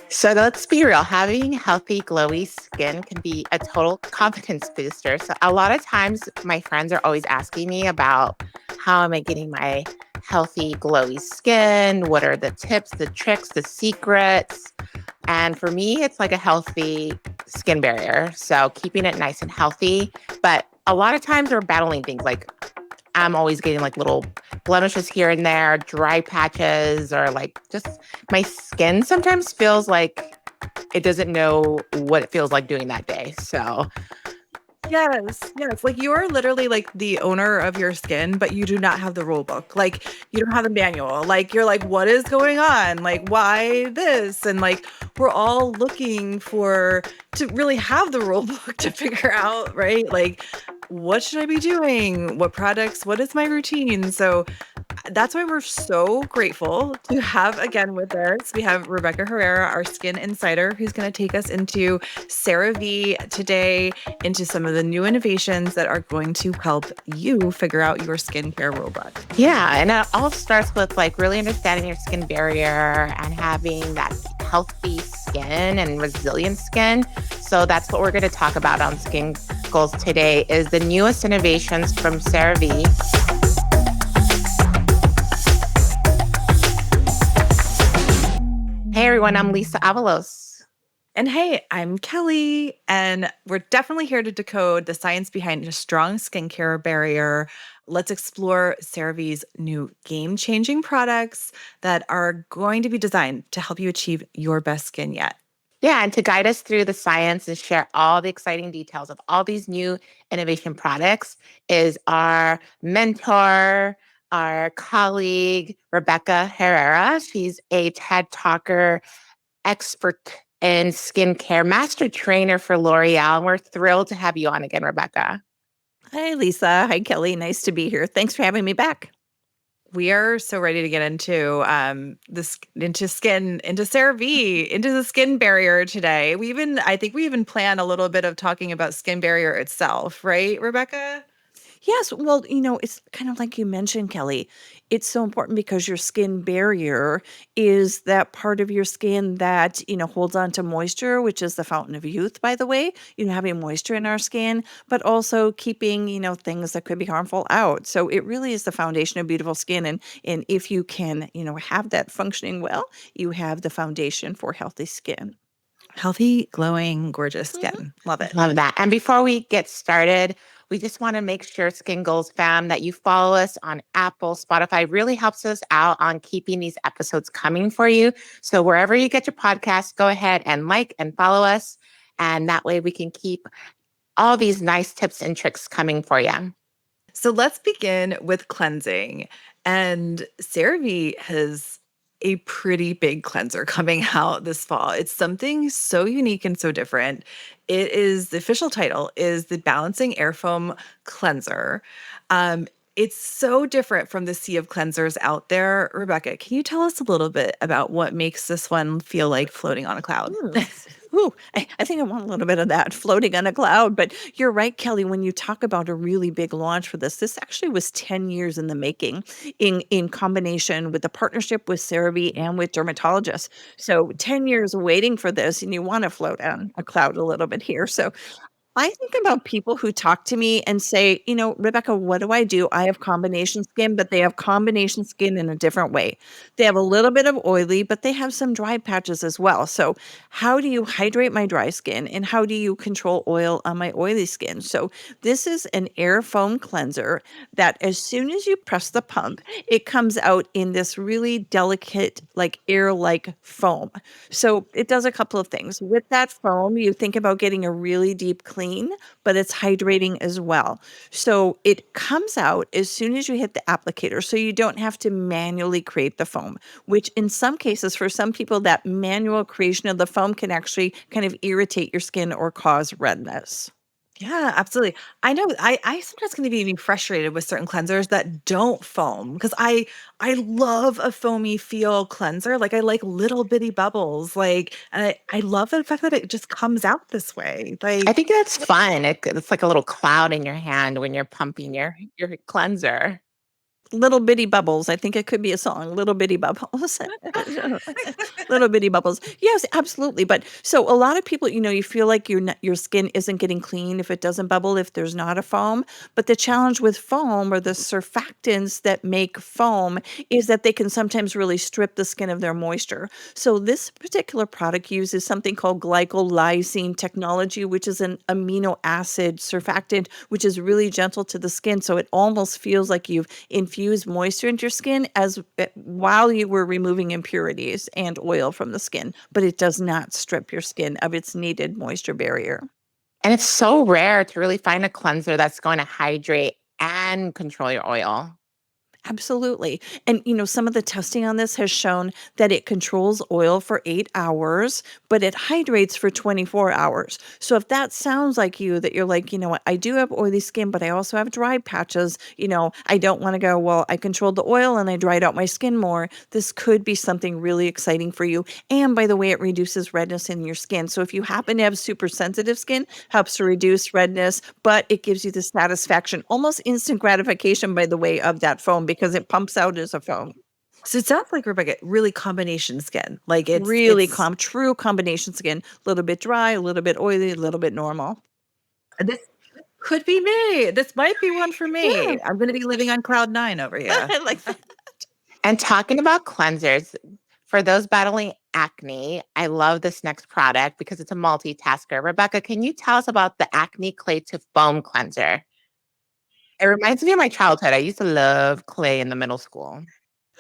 So let's be real, having healthy, glowy skin can be a total confidence booster. So a lot of times my friends are always asking me about how am I getting my healthy, glowy skin? What are the tips, the tricks, the secrets? And for me, it's like a healthy skin barrier. So keeping it nice and healthy. But a lot of times we're battling things like I'm always getting like little blemishes here and there, dry patches, or like just my skin sometimes feels like it doesn't know what it feels like doing that day. So, Yes, yes. Like you are literally like the owner of your skin, but you do not have the rule book. Like you don't have the manual. Like you're like, what is going on? Like, why this? And like we're all looking for to really have the rule book to figure out, right? Like, what should I be doing? What products? What is my routine? So that's why we're so grateful to have again with us. We have Rebecca Herrera, our skin insider, who's going to take us into CeraVe today, into some of the new innovations that are going to help you figure out your skincare robot. yeah. And it all starts with like really understanding your skin barrier and having that healthy skin and resilient skin. So that's what we're going to talk about on Skin Goals today is the newest innovations from CeraVe. Hey everyone, I'm Lisa Avalos. And hey, I'm Kelly, and we're definitely here to decode the science behind a strong skincare barrier. Let's explore CeraVe's new game changing products that are going to be designed to help you achieve your best skin yet. Yeah, and to guide us through the science and share all the exciting details of all these new innovation products is our mentor, our colleague, Rebecca Herrera. She's a TED Talker expert in skincare, master trainer for L'Oreal. And we're thrilled to have you on again, Rebecca. Hi, Lisa. Hi, Kelly. Nice to be here. Thanks for having me back. We are so ready to get into this into skin into CeraVe into the skin barrier today. I think we even plan a little bit of talking about skin barrier itself, right, Rebecca? Yes, well, it's kind of like you mentioned, Kelly. It's so important because your skin barrier is that part of your skin that, holds on to moisture, which is the fountain of youth, by the way, having moisture in our skin, but also keeping, things that could be harmful out. So it really is the foundation of beautiful skin. And if you can, have that functioning well, you have the foundation for healthy skin. Healthy, glowing, gorgeous Mhm. skin. Love it. Love that. And before we get started, we just want to make sure Skin Goals fam that you follow us on Apple, Spotify. Really helps us out on keeping these episodes coming for you. So wherever you get your podcast, go ahead and like and follow us. And that way we can keep all these nice tips and tricks coming for you. So let's begin with cleansing. And CeraVe has a pretty big cleanser coming out this fall. It's something so unique and so different. The official title is the Balancing Air Foam Cleanser. It's so different from the sea of cleansers out there. Rebecca, can you tell us a little bit about what makes this one feel like floating on a cloud? Ooh, I think I want a little bit of that floating on a cloud. But you're right, Kelly, when you talk about a really big launch for this actually was 10 years in the making in combination with the partnership with CeraVe and with dermatologists. So 10 years waiting for this, and you want to float on a cloud a little bit here. So I think about people who talk to me and say, Rebecca, what do I do? I have combination skin, but they have combination skin in a different way. They have a little bit of oily, but they have some dry patches as well. So, how do you hydrate my dry skin and how do you control oil on my oily skin? So, this is an air foam cleanser that as soon as you press the pump, it comes out in this really delicate, like air like foam. So it does a couple of things. With that foam, you think about getting a really deep clean, but it's hydrating as well. So it comes out as soon as you hit the applicator. So you don't have to manually create the foam, which in some cases, for some people, that manual creation of the foam can actually kind of irritate your skin or cause redness. Yeah, absolutely. I know I sometimes can be frustrated with certain cleansers that don't foam because I love a foamy feel cleanser. Like I like little bitty bubbles. Like and I love the fact that it just comes out this way. I Like think that's fun. It's like a little cloud in your hand when you're pumping your cleanser. Little Bitty Bubbles. I think it could be a song, Little Bitty Bubbles. Little Bitty Bubbles. Yes, absolutely. But so a lot of people, you feel like your skin isn't getting clean if it doesn't bubble, if there's not a foam. But the challenge with foam or the surfactants that make foam is that they can sometimes really strip the skin of their moisture. So this particular product uses something called glycolysine technology, which is an amino acid surfactant, which is really gentle to the skin. So it almost feels like you've infuse moisture into your skin as while you were removing impurities and oil from the skin, but it does not strip your skin of its needed moisture barrier. And it's so rare to really find a cleanser that's going to hydrate and control your oil. Absolutely. And some of the testing on this has shown that it controls oil for 8 hours, but it hydrates for 24 hours. So if that sounds like you, that you're like, what, I do have oily skin, but I also have dry patches, I don't want to go, well, I controlled the oil and I dried out my skin more. This could be something really exciting for you. And by the way, it reduces redness in your skin. So if you happen to have super sensitive skin, helps to reduce redness, but it gives you the satisfaction, almost instant gratification, by the way, of that foam because it pumps out as a foam. So it sounds like, Rebecca, really combination skin. Like Really it's true combination skin, a little bit dry, a little bit oily, a little bit normal. this could be me. This might be one for Yeah, me. I'm gonna be living on cloud 9 over here. I like that. And talking about cleansers, for those battling acne, I love this next product because it's a multitasker. Rebecca, can you tell us about the Acne Clay-to-Foam Cleanser? It reminds me of my childhood. I used to love clay in the middle school.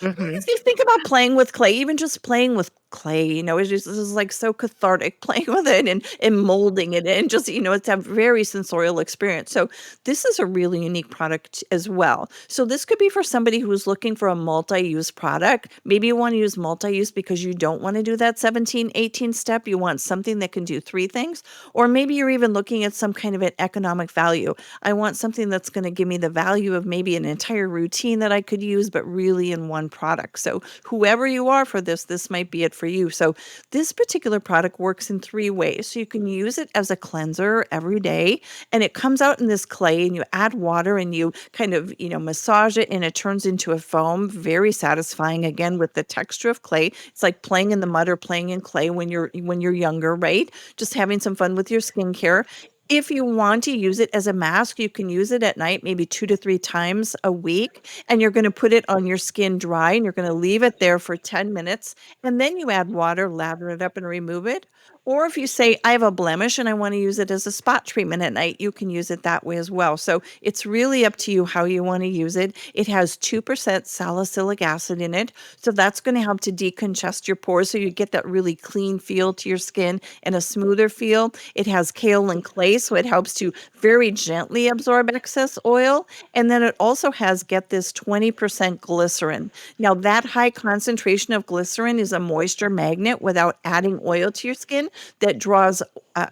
Mhm. If you think about playing with clay, even just playing with clay, it's just this is like so cathartic playing with it and molding it and just, it's a very sensorial experience. So this is a really unique product as well. So this could be for somebody who's looking for a multi-use product. Maybe you want to use multi-use because you don't want to do that 17, 18 step. You want something that can do three things. Or maybe you're even looking at some kind of an economic value. I want something that's going to give me the value of maybe an entire routine that I could use, but really in one product. So whoever you are for this might be it for you. So this particular product works in three ways. So you can use it as a cleanser every day, and it comes out in this clay, and you add water and you kind of, massage it, and it turns into a foam. Very satisfying, again, with the texture of clay. It's like playing in the mud or playing in clay when you're younger, right? Just having some fun with your skincare. If you want to use it as a mask, you can use it at night, maybe 2 to 3 times a week, and you're going to put it on your skin dry, and you're going to leave it there for 10 minutes, and then you add water, lather it up, and remove it. Or if you say, I have a blemish and I want to use it as a spot treatment at night, you can use it that way as well. So it's really up to you how you want to use it. It has 2% salicylic acid in it. So that's going to help to decongest your pores so you get that really clean feel to your skin and a smoother feel. It has kaolin clay, so it helps to very gently absorb excess oil. And then it also has, get this, 20% glycerin. Now, that high concentration of glycerin is a moisture magnet without adding oil to your skin that draws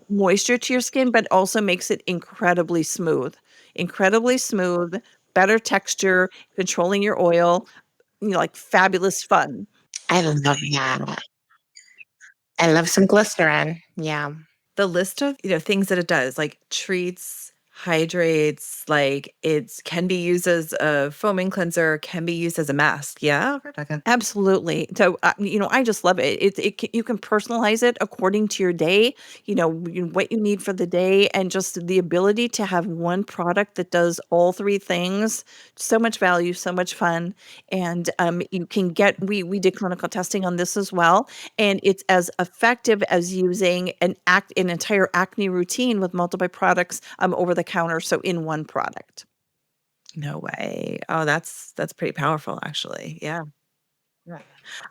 moisture to your skin, but also makes it incredibly smooth, better texture, controlling your oil, like fabulous fun. I love that. I love some glycerin. Yeah. The list of, things that it does, like treats, hydrates, like it can be used as a foaming cleanser, can be used as a mask. Yeah, Rebecca? Absolutely. So, I just love it. You can personalize it according to your day, what you need for the day, and just the ability to have one product that does all three things. So much value, so much fun, and you can get. We did clinical testing on this as well, and it's as effective as using an entire acne routine with multiple products over the counter. So in one product. No way. Oh, that's pretty powerful, actually. Yeah. Yeah.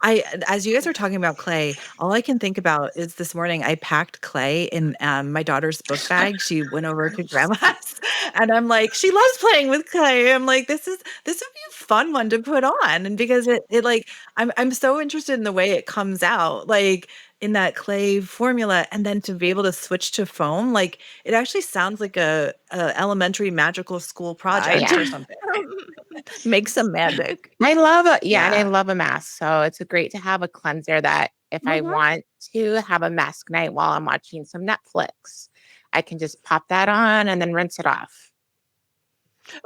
I as you guys are talking about clay, all I can think about is this morning I packed clay in my daughter's book bag. She went over to grandma's and I'm like, she loves playing with clay. I'm like, this would be a fun one to put on. And because it like I'm so interested in the way it comes out, like in that clay formula, and then to be able to switch to foam, like it actually sounds like a elementary magical school project Right. or something. Make some magic. I love it. Yeah, and I Yeah. love a mask. So it's great to have a cleanser that if I Mhm. want to have a mask night while I'm watching some Netflix, I can just pop that on and then rinse it off.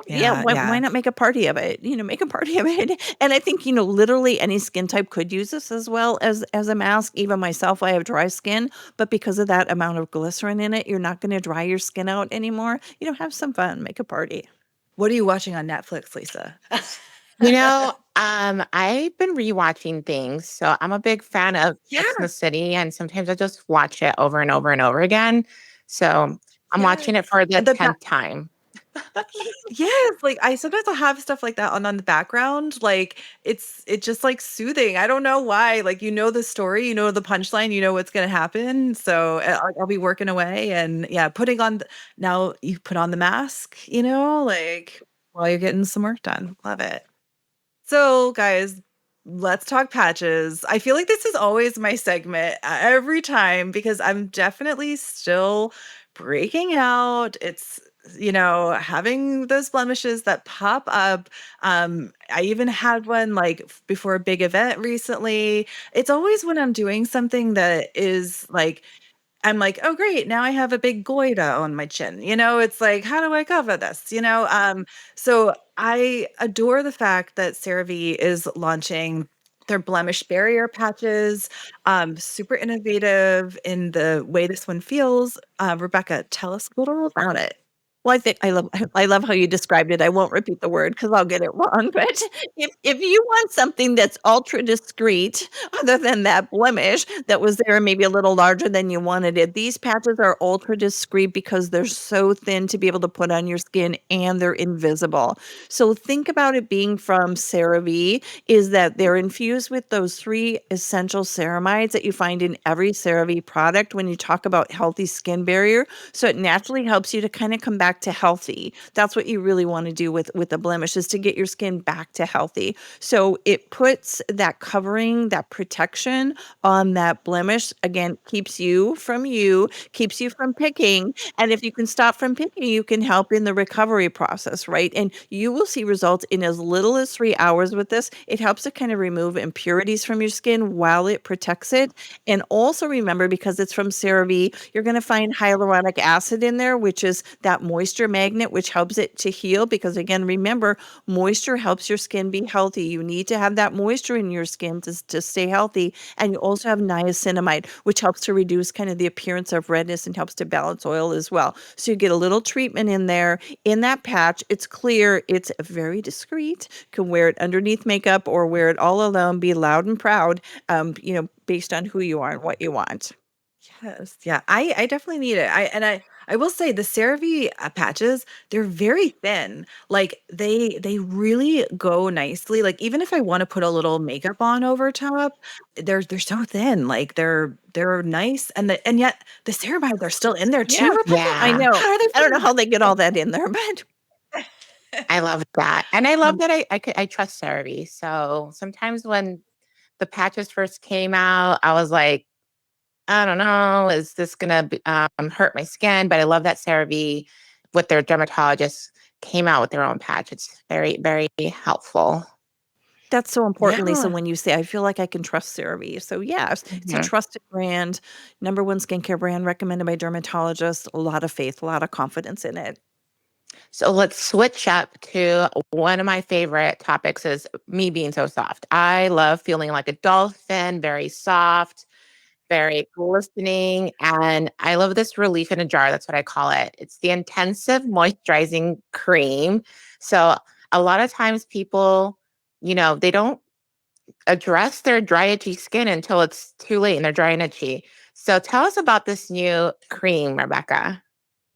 Yeah, Yeah, why yeah. not make a party of it? Make a party of it. And I think, literally any skin type could use this as well as a mask. Even myself, I have dry skin, but because of that amount of glycerin in it, you're not going to dry your skin out anymore. Have some fun, make a party. What are you watching on Netflix, Lisa? I've been rewatching things, so I'm a big fan of Sex and the Yeah. City, and sometimes I just watch it over and over and over again. So I'm Yes. watching it for the And the 10th time. yes, like, I sometimes I'll have stuff like that on the background, like, it's just, like, soothing, I don't know why, like, you know the story, you know the punchline, you know what's gonna happen, so, I'll be working away and, yeah, putting on the now you put on the mask, like, while you're getting some work done, love it. So, guys, let's talk patches. I feel like this is always my segment every time because I'm definitely still breaking out. It's, having those blemishes that pop up. I even had one like before a big event recently. It's always when I'm doing something that is like I'm like, "Oh, great. Now I have a big goiter on my chin." It's like, "How do I cover this?" So I adore the fact that CeraVe is launching their blemish barrier patches. Super innovative in the way this one feels. Rebecca, tell us a little about it. Well, I think I love how you described it. I won't repeat the word because 'cause I'll get it wrong, but if you want something that's ultra discreet, other than that blemish that was there maybe a little larger than you wanted it, these patches are ultra discreet because they're so thin to be able to put on your skin and they're invisible. So think about it being from CeraVe is that they're infused with those 3 essential ceramides that you find in every CeraVe product when you talk about healthy skin barrier. So it naturally helps you to kind of come back to healthy. That's what you really want to do with a blemish is to get your skin back to healthy. So it puts that covering, that protection on that blemish. Again, keeps you from picking. And if you can stop from picking, you can help in the recovery process, right? And you will see results in as little as 3 hours with this. It helps to kind of remove impurities from your skin while it protects it. And also remember, because it's from CeraVe, you're going to find hyaluronic acid in there, which is that moisture magnet, which helps it to heal. Because again, remember, moisture helps your skin be healthy. You need to have that moisture in your skin to stay healthy. And you also have niacinamide, which helps to reduce kind of the appearance of redness and helps to balance oil as well. So you get a little treatment in there in that patch. It's clear, it's very discreet. You can wear it underneath makeup or wear it all alone, be loud and proud, based on who you are and what you want. Yes, yeah, I definitely need it. I will say the CeraVe patches, they're very thin. Like they really go nicely. Like even if I want to put a little makeup on over top, they're so thin. Like they're nice, and yet the ceramides are still in there too, Yeah, Rebecca. I Yeah, know. How are they I don't know fitting how they get all that in there, but that? I love that. And I love Um, that I trust CeraVe. So sometimes when the patches first came out, I was like, I don't know, is this gonna hurt my skin? But I love that CeraVe with their dermatologists came out with their own patch. It's very, very helpful. that's so important, Lisa, yeah. when you say, "I feel like I can trust CeraVe." So, yes, it's a Mhm. trusted brand, number 1 skincare brand recommended by dermatologists, a lot of faith, a lot of confidence in it. So let's switch up to one of my favorite topics is me being so soft. I love feeling like a dolphin, very soft, very glistening, and I love this relief in a jar. That's what I call it. It's the Intensive Moisturizing Cream. So a lot of times people, they don't address their dry, itchy skin until it's too late and they're dry and itchy. So tell us about this new cream, Rebecca.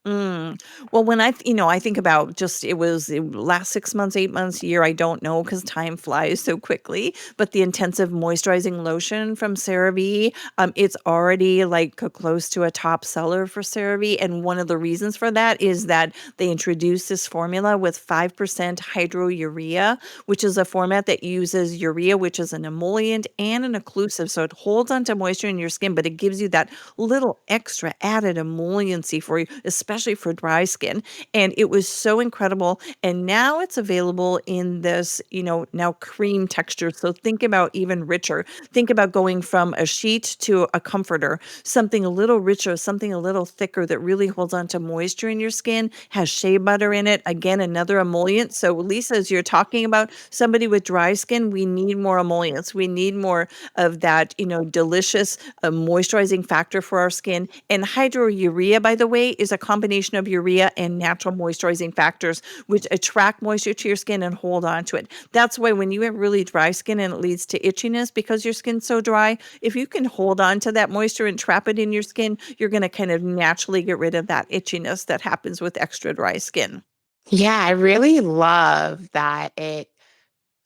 Mm. Well, when I think about just it last 6 months, 8 months, year, I don't know because time flies so quickly. But the intensive moisturizing lotion from CeraVe, it's already like close to a top seller for CeraVe. And one of the reasons for that is that they introduced this formula with 5% hydrourea, which is a format that uses urea, which is an emollient and an occlusive. So it holds onto moisture in your skin, but it gives you that little extra added emolliency for you, especially especially for dry skin. And it was so incredible. And now it's available in this, now cream texture. So think about even richer. Think about going from a sheet to a comforter, something a little richer, something a little thicker that really holds on to moisture in your skin, has shea butter in it. Again, another emollient. So, Lisa, as you're talking about somebody with dry skin, we need more emollients. We need more of that, delicious moisturizing factor for our skin. And hydrourea, by the way, is a combination of urea and natural moisturizing factors, which attract moisture to your skin and hold on to it. That's why when you have really dry skin and it leads to itchiness because your skin's so dry, if you can hold on to that moisture and trap it in your skin, you're going to kind of naturally get rid of that itchiness that happens with extra dry skin. Yeah, I really love that it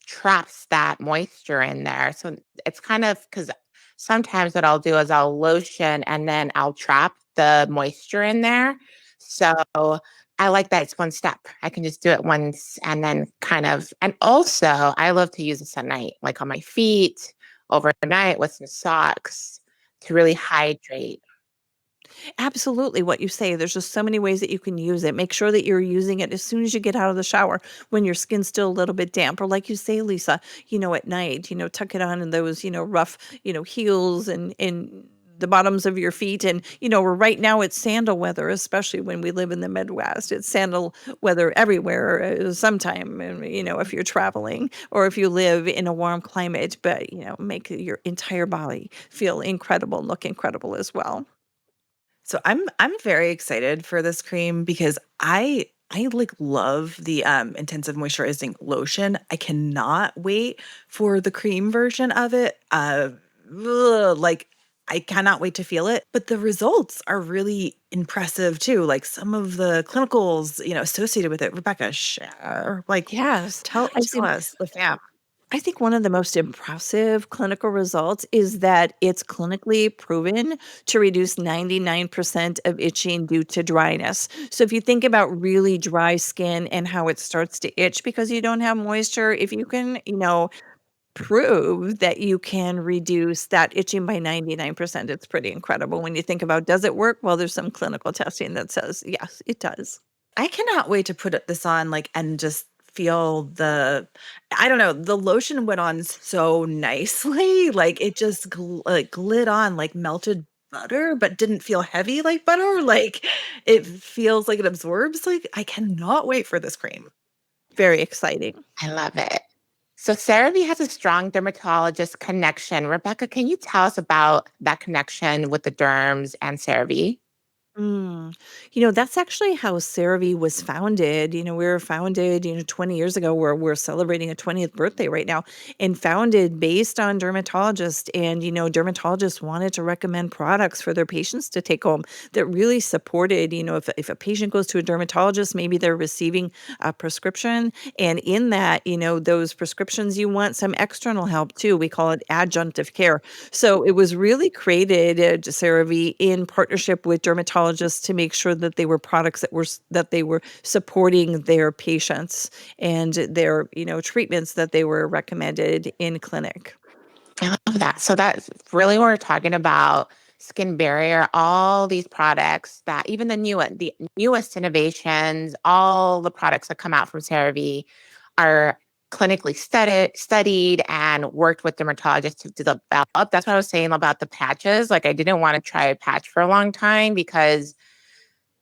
traps that moisture in there. So it's kind of because sometimes what I'll do is I'll lotion and then I'll trap the moisture in there. So I like that it's one step. I can just do it once and then kind of, and also I love to use this at night, like on my feet overnight with some socks to really hydrate. Absolutely, what you say. There's just so many ways that you can use it. Make sure that you're using it as soon as you get out of the shower when your skin's still a little bit damp. Or like you say, Lisa, at night, tuck it on in those, rough, heels and the bottoms of your feet. And, we're right now it's sandal weather, especially when we live in the Midwest. It's sandal weather everywhere sometime, if you're traveling or if you live in a warm climate, but, make your entire body feel incredible and look incredible as well. So I'm very excited for this cream because I like love the intensive moisturizing lotion. I cannot wait for the cream version of it. Like I cannot wait to feel it, but the results are really impressive too. Like some of the clinicals, associated with it. Rebecca, share, like Yes. I tell see. us the fam. I think one of the most impressive clinical results is that it's clinically proven to reduce 99% of itching due to dryness. So if you think about really dry skin and how it starts to itch because you don't have moisture, if you can, prove that you can reduce that itching by 99%, it's pretty incredible. When you think about does it work? Well, there's some clinical testing that says yes, it does. I cannot wait to put this on, like, and just feel I don't know, the lotion went on so nicely, like, it just glid on like melted butter, but didn't feel heavy like butter, like, it feels like it absorbs, like, I cannot wait for this cream. Very exciting. I love it. So CeraVe has a strong dermatologist connection. Rebecca, can you tell us about that connection with the derms and CeraVe? Mm. That's actually how CeraVe was founded. We were founded, 20 years ago. We're celebrating a 20th birthday right now, and founded based on dermatologists. And, dermatologists wanted to recommend products for their patients to take home that really supported, if a patient goes to a dermatologist, maybe they're receiving a prescription. And in that, those prescriptions, you want some external help too. We call it adjunctive care. So it was really created, CeraVe, in partnership with dermatologists to make sure that they were products that they were supporting their patients and their treatments that they were recommended in clinic. I love that. So that's really what we're talking about skin barrier, all these products that even the newest innovations, all the products that come out from CeraVe are clinically studied and worked with dermatologists to develop. That's what I was saying about the patches. Like I didn't want to try a patch for a long time because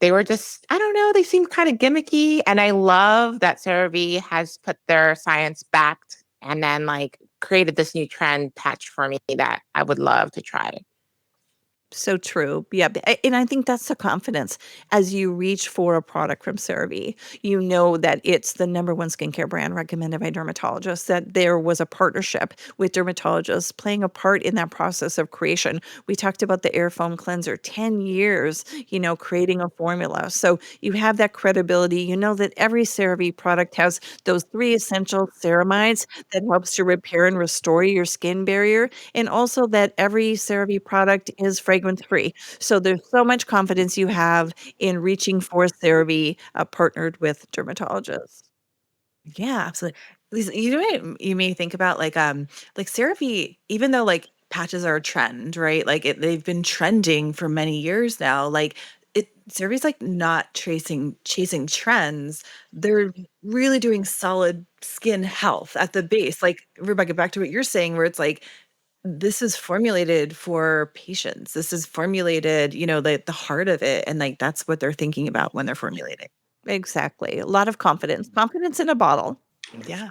they were just, I don't know, they seemed kind of gimmicky. And I love that CeraVe has put their science backed and then like created this new trend patch for me that I would love to try. So true. Yeah. And I think that's the confidence as you reach for a product from CeraVe. You know that it's the number one skincare brand recommended by dermatologists, that there was a partnership with dermatologists playing a part in that process of creation. We talked about the air foam cleanser, 10 years, creating a formula. So you have that credibility. You know that every CeraVe product has those three essential ceramides that helps to repair and restore your skin barrier, and also that every CeraVe product is fragrance free. So there's so much confidence you have in reaching for CeraVe, partnered with dermatologists. Yeah, absolutely. Lisa, you may think about like CeraVe, even though like patches are a trend, right? Like they've been trending for many years now. Like CeraVe's like not chasing trends. They're really doing solid skin health at the base. Like Rebecca, back to what you're saying, where it's like this is formulated for patients. This is formulated, the heart of it, and like that's what they're thinking about when they're formulating. Exactly. A lot of confidence in a bottle. Yeah.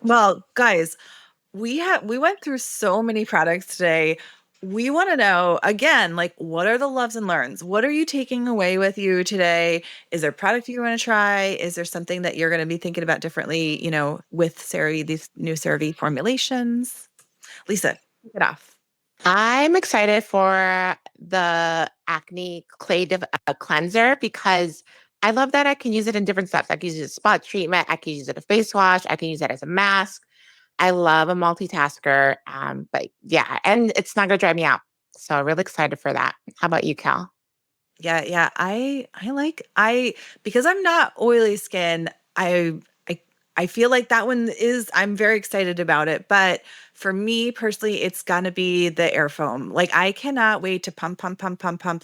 Well, guys, we went through so many products today. We want to know again, like, what are the loves and learns? What are you taking away with you today? Is there a product you want to try? Is there something that you're going to be thinking about differently, with CeraVe, these new CeraVe formulations? Lisa, kick it off. I'm excited for the Acne Cleanser because I love that I can use it in different steps. I can use it as a spot treatment. I can use it as a face wash. I can use it as a mask. I love a multitasker. But yeah, and it's not going to dry me out. So really excited for that. How about you, Cal? Yeah, yeah. I because I'm not oily skin, I I feel like that one is I'm very excited about it. But for me personally, it's gonna be the air foam. Like I cannot wait to pump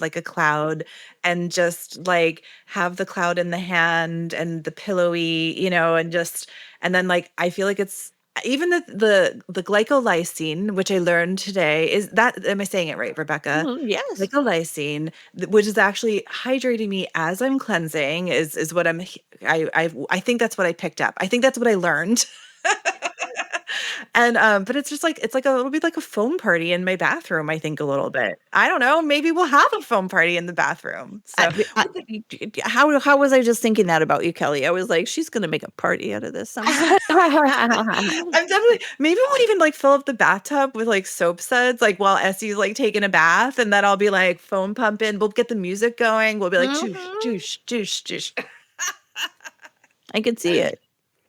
like a cloud and just like have the cloud in the hand and the pillowy, and then like I feel like it's even the glycolysine, which I learned today, is that am I saying it right, Rebecca? Yes. Glycolysine, which is actually hydrating me as I'm cleansing, is what I think that's what I picked up. I think that's what I learned. And but it's just like it'll be like a foam party in my bathroom, I think a little bit. I don't know, maybe we'll have a foam party in the bathroom. So How was I just thinking that about you, Kelly? I was like, she's going to make a party out of this somehow. I'm definitely maybe we'll even like fill up the bathtub with like soap suds, like while Essie's like taking a bath, and then I'll be like foam pumping. We'll get the music going. We'll be like joosh, Mhm. joosh, joosh, joosh. I could see it.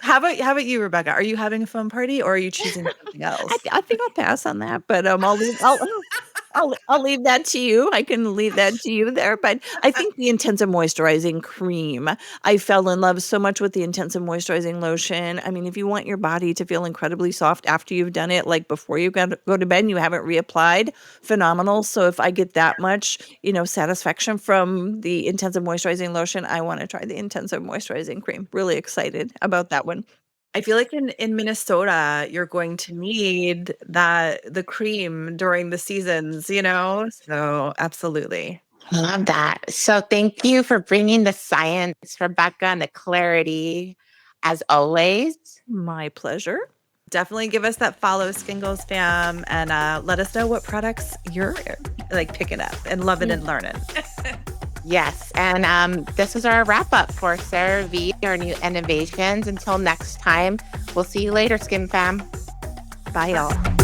How about you, Rebecca? Are you having a foam party or are you choosing something else? I think I'll pass on that, but I'll leave that to you. I can leave that to you there. But I think the Intensive Moisturizing Cream, I fell in love so much with the Intensive Moisturizing Lotion. I mean, if you want your body to feel incredibly soft after you've done it, like before you go to bed and you haven't reapplied, phenomenal. So if I get that much, satisfaction from the Intensive Moisturizing Lotion, I want to try the Intensive Moisturizing Cream. Really excited about that one. I feel like in Minnesota, you're going to need the cream during the seasons, So absolutely. Love that. So thank you for bringing the science, Rebecca, and the clarity as always. My pleasure. Definitely give us that follow, Skin Goals fam, and let us know what products you're like picking up and loving and learning. Yes. And this is our wrap up for CeraVe, our new innovations. Until next time, we'll see you later, Skin Fam. Bye, y'all.